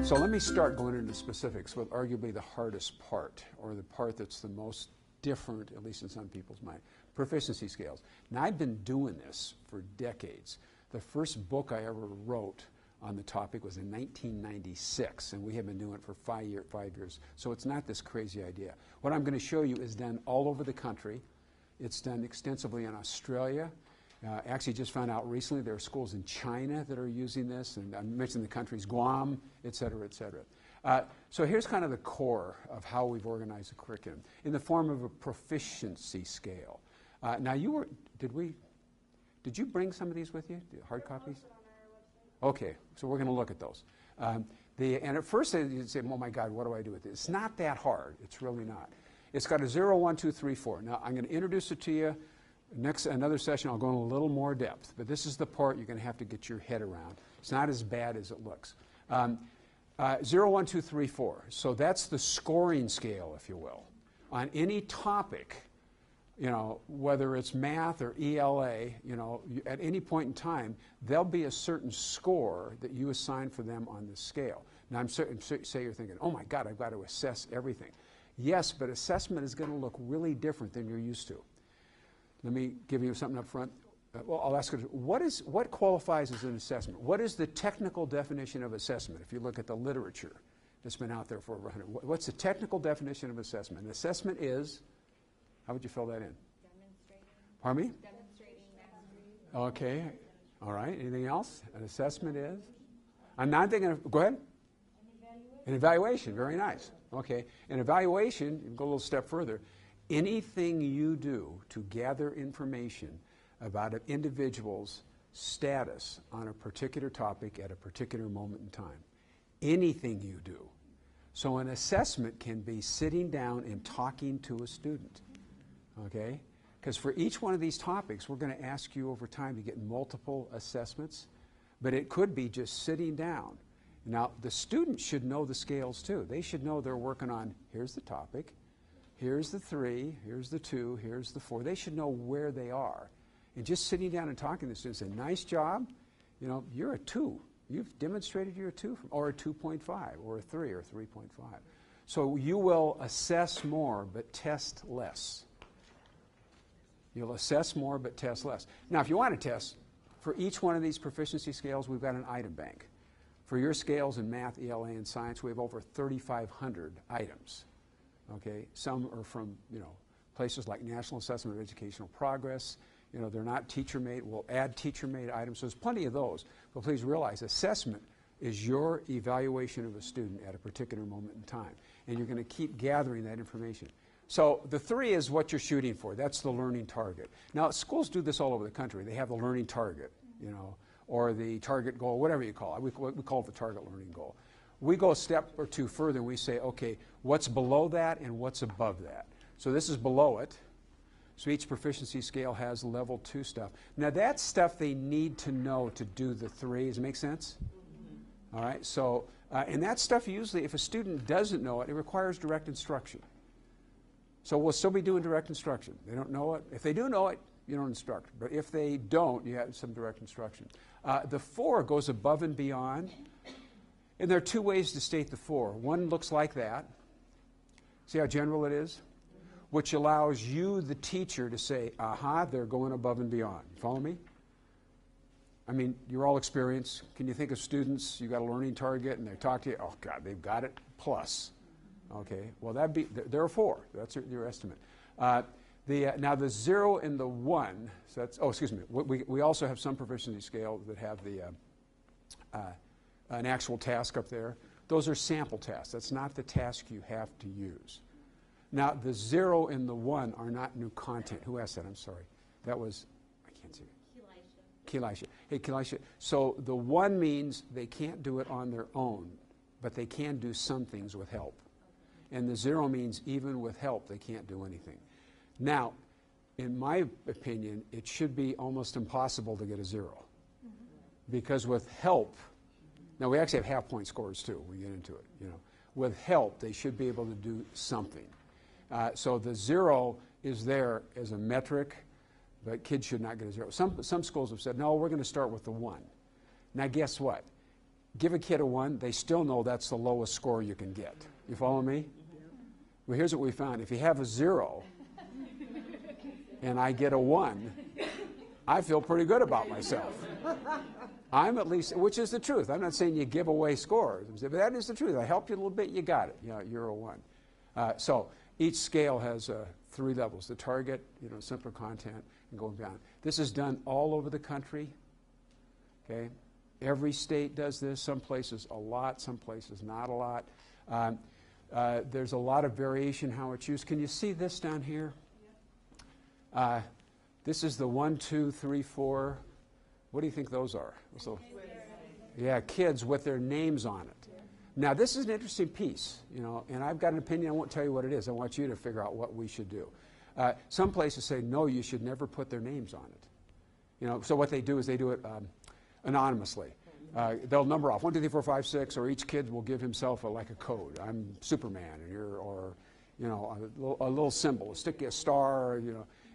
So let me start going into specifics with arguably the hardest part, or the part that's the most different, at least in some people's mind, proficiency scales. Now, I've been doing this for decades. The first book I ever wrote on the topic was in 1996, and we have been doing it for 5 years. So it's not this crazy idea. What I'm going to show you is done all over the country. It's done extensively in Australia. Actually just found out recently there are schools in China that are using this, and I mentioned the countries, Guam, et cetera, et cetera. So here's kind of the core of how we've organized the curriculum in the form of a proficiency scale. Now did you bring some of these with you, the hard copies? Okay, so we're going to look at those. And at first you'd say, oh my God, what do I do with this? It's not that hard. It's really not. It's got a 0, 1, 2, 3, 4. Now I'm going to introduce it to you. Another session, I'll go into a little more depth, but this is the part you're going to have to get your head around. It's not as bad as it looks. 0, 1, 2, 3, 4. So that's the scoring scale, if you will. On any topic, you know, whether it's math or ELA, you know, at any point in time, there'll be a certain score that you assign for them on the scale. Now, say you're thinking, oh my God, I've got to assess everything. Yes, but assessment is going to look really different than you're used to. Let me give you something up front. Well, I'll ask you, what qualifies as an assessment? What is the technical definition of assessment? If you look at the literature that's been out there for over 100, what's the technical definition of assessment? An assessment is, how would you fill that in? Demonstrating. Pardon me? Demonstrating mastery. Okay. All right. Anything else? An assessment is? I'm not thinking of, go ahead. An evaluation. Very nice. Okay. An evaluation, you go a little step further. Anything you do to gather information about an individual's status on a particular topic at a particular moment in time. Anything you do. So an assessment can be sitting down and talking to a student. Okay? Because for each one of these topics, we're going to ask you over time to get multiple assessments, but it could be just sitting down. Now, the student should know the scales too. They should know they're working on, here's the topic, here's the 3, here's the 2, here's the 4. They should know where they are. And just sitting down and talking to the students, say, nice job, you know, you're a 2. You've demonstrated you're a 2, or a 2.5, or a 3, or 3.5. So you will assess more, but test less. You'll assess more, but test less. Now, if you want to test, for each one of these proficiency scales, we've got an item bank. For your scales in math, ELA, and science, we have over 3,500 items. Okay, some are from, you know, places like National Assessment of Educational Progress. You know, they're not teacher-made. We'll add teacher-made items. So there's plenty of those. But please realize assessment is your evaluation of a student at a particular moment in time. And you're going to keep gathering that information. So the 3 is what you're shooting for. That's the learning target. Now, schools do this all over the country. They have the learning target, you know, or the target goal, whatever you call it. We call it the target learning goal. We go a step or 2 further and we say, okay, what's below that and what's above that? So this is below it. So each proficiency scale has level 2 stuff. Now that's stuff they need to know to do the 3. Does it make sense? All right, so, and that stuff usually, if a student doesn't know it, it requires direct instruction. So we'll still be doing direct instruction. They don't know it. If they do know it, you don't instruct. But if they don't, you have some direct instruction. The 4 goes above and beyond. And there are 2 ways to state the 4. One looks like that. See how general it is? Which allows you, the teacher, to say, aha, they're going above and beyond. Follow me? I mean, you're all experienced. Can you think of students, you got a learning target, and they talk to you, oh God, they've got it, plus. Okay, well, there are 4. That's your estimate. Now the 0 and the 1, so that's, oh, excuse me, we also have some proficiency scales that have an actual task up there. Those are sample tasks. That's not the task you have to use. Now, the 0 and the 1 are not new content. Who asked that? I'm sorry. That was, I can't see it. Kelisha. Hey, Kelisha. So the 1 means they can't do it on their own, but they can do some things with help. And the 0 means even with help, they can't do anything. Now, in my opinion, it should be almost impossible to get a 0. Because with help, now we actually have half-point scores too, we get into it, you know. With help, they should be able to do something. So the 0 is there as a metric, but kids should not get a 0. Some schools have said, no, we're going to start with the 1. Now guess what? give a kid a 1, they still know that's the lowest score you can get. You follow me? Well, here's what we found. If you have a 0 and I get a 1, I feel pretty good about myself. I'm at least, which is the truth. I'm not saying you give away scores, but that is the truth. I helped you a little bit, you got it. You're a 1. So each scale has 3 levels: the target, simpler content, and going beyond. This is done all over the country. Okay, every state does this. Some places a lot, some places not a lot. There's a lot of variation how it's used. Can you see this down here? This is the 1, 2, 3, 4. What do you think those are? So, yeah, kids with their names on it. Now, this is an interesting piece, and I've got an opinion. I won't tell you what it is. I want you to figure out what we should do. Some places say, no, you should never put their names on it. So what they do is they do it anonymously. They'll number off 1, 2, 3, 4, 5, 6, or each kid will give himself like a code. I'm Superman, and or a little symbol, stick a star,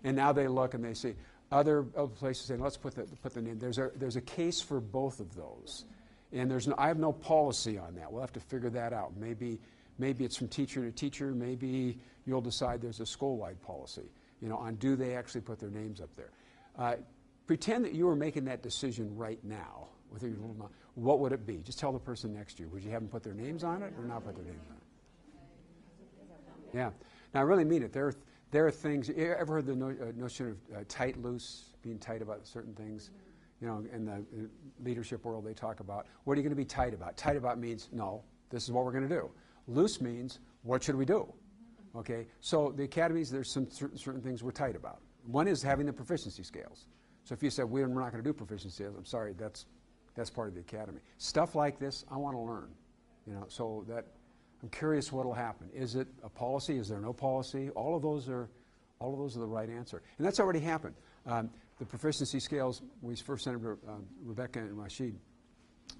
and now they look and they see. Other places say, let's put the name. There's a case for both of those, and I have no policy on that. We'll have to figure that out. Maybe it's from teacher to teacher. Maybe you'll decide there's a school-wide policy, on do they actually put their names up there. Pretend that you were making that decision right now. What would it be? Just tell the person next to you. Would you have them put their names on it or not put their names on it? Yeah. Now, I really mean it. There are things. You ever heard the notion of tight, loose, being tight about certain things? In the leadership world, they talk about, what are you going to be tight about? Tight about means, no, this is what we're going to do. Loose means, what should we do? Okay. So the academies, there's some certain things we're tight about. One is having the proficiency scales. So if you said, we're not going to do proficiency scales, I'm sorry, that's part of the academy. Stuff like this, I want to learn. So that I'm curious what will happen. Is it a policy? Is there no policy? All of those are the right answer. And that's already happened. The proficiency scales, we first sent them to Rebecca and Rashid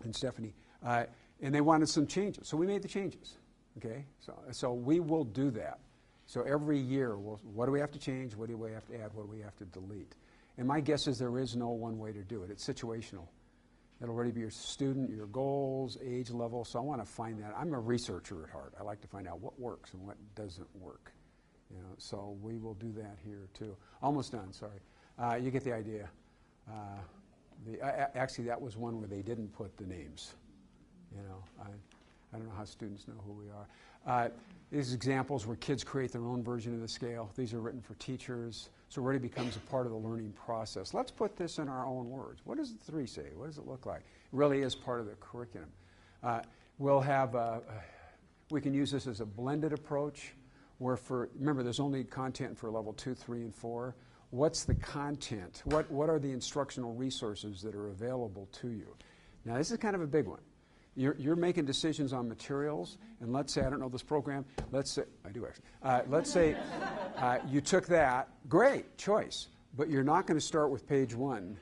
and Stephanie, and they wanted some changes. So we made the changes. Okay? So we will do that. So every year, what do we have to change? What do we have to add? What do we have to delete? And my guess is there is no one way to do it. It's situational. It'll already be your student, your goals, age level. So I want to find that. I'm a researcher at heart. I like to find out what works and what doesn't work. So we will do that here too. Almost done. Sorry. You get the idea. Actually, that was one where they didn't put the names. I don't know how students know who we are. These examples where kids create their own version of the scale. These are written for teachers. So it already becomes a part of the learning process. Let's put this in our own words. What does the 3 say? What does it look like? It really is part of the curriculum. We'll have, we can use this as a blended approach where remember, there's only content for level 2, 3, and 4. What's the content? What are the instructional resources that are available to you? Now, this is kind of a big one. You're making decisions on materials, and let's say, I don't know this program, let's say, I do actually, let's say you took that, great choice, but you're not going to start with page 1.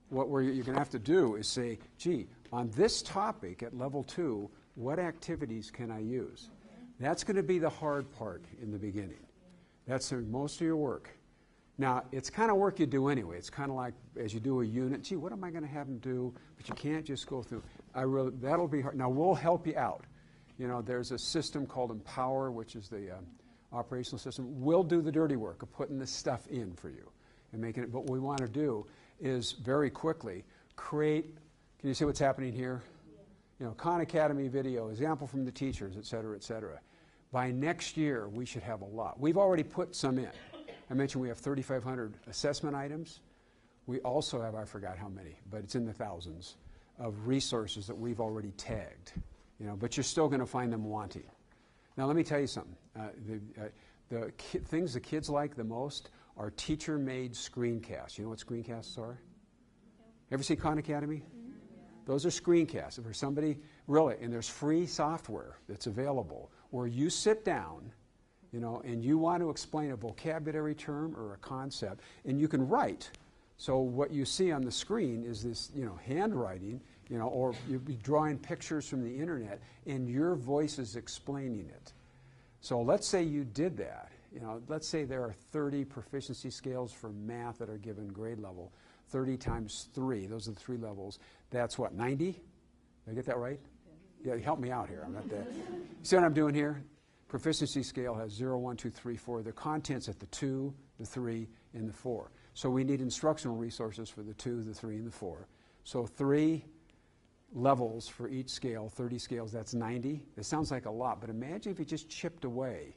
What you're going to have to do is say, gee, on this topic at level 2, what activities can I use? That's going to be the hard part in the beginning. That's most of your work. Now, it's kind of work you do anyway. It's kind of like as you do a unit, gee, what am I going to have them do? But you can't just go through. That'll be hard. Now, we'll help you out. There's a system called Empower, which is the operational system. We'll do the dirty work of putting this stuff in for you and making it. But what we want to do is very quickly create. Can you see what's happening here? Khan Academy video, example from the teachers, et cetera, et cetera. By next year, we should have a lot. We've already put some in. I mentioned we have 3,500 assessment items. We also have, I forgot how many, but it's in the thousands of resources that we've already tagged. But you're still going to find them wanting. Now, let me tell you something. The things the kids like the most are teacher-made screencasts. You know what screencasts are? Ever see Khan Academy? Those are screencasts. For somebody, really, and there's free software that's available where you sit down, and you want to explain a vocabulary term or a concept, and you can write. So what you see on the screen is this, handwriting, or you'll be drawing pictures from the internet, and your voice is explaining it. So let's say you did that. Let's say there are 30 proficiency scales for math that are given grade level. 30 times 3, those are the 3 levels. That's what, 90? Did I get that right? Yeah, help me out here. I'm not that. See what I'm doing here? Proficiency scale has 0, 1, 2, 3, 4. The content's at the 2, the 3, and the 4. So we need instructional resources for the 2, the 3, and the 4. So 3 levels for each scale, 30 scales, that's 90. It sounds like a lot, but imagine if you just chipped away.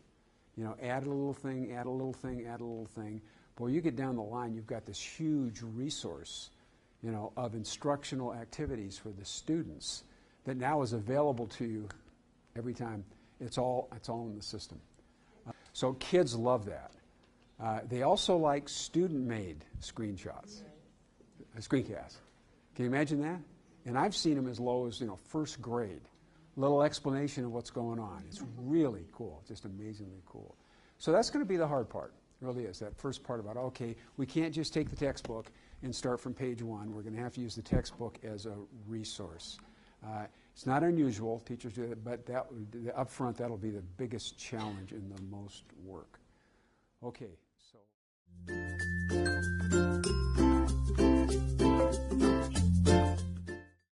You know, add a little thing, add a little thing, add a little thing. Boy, you get down the line, you've got this huge resource, you know, of instructional activities for the students that now is available to you every time. It's all in the system. So kids love that. They also like student-made screenshots, screencasts. Can you imagine that? And I've seen them as low as, you know, first grade. Little explanation of what's going on. It's really cool, just amazingly cool. So that's going to be the hard part, it really is, that first part about, okay, we can't just take the textbook and start from page 1. We're going to have to use the textbook as a resource. It's not unusual, teachers do that, but up front, that'll be the biggest challenge and the most work. Okay, so...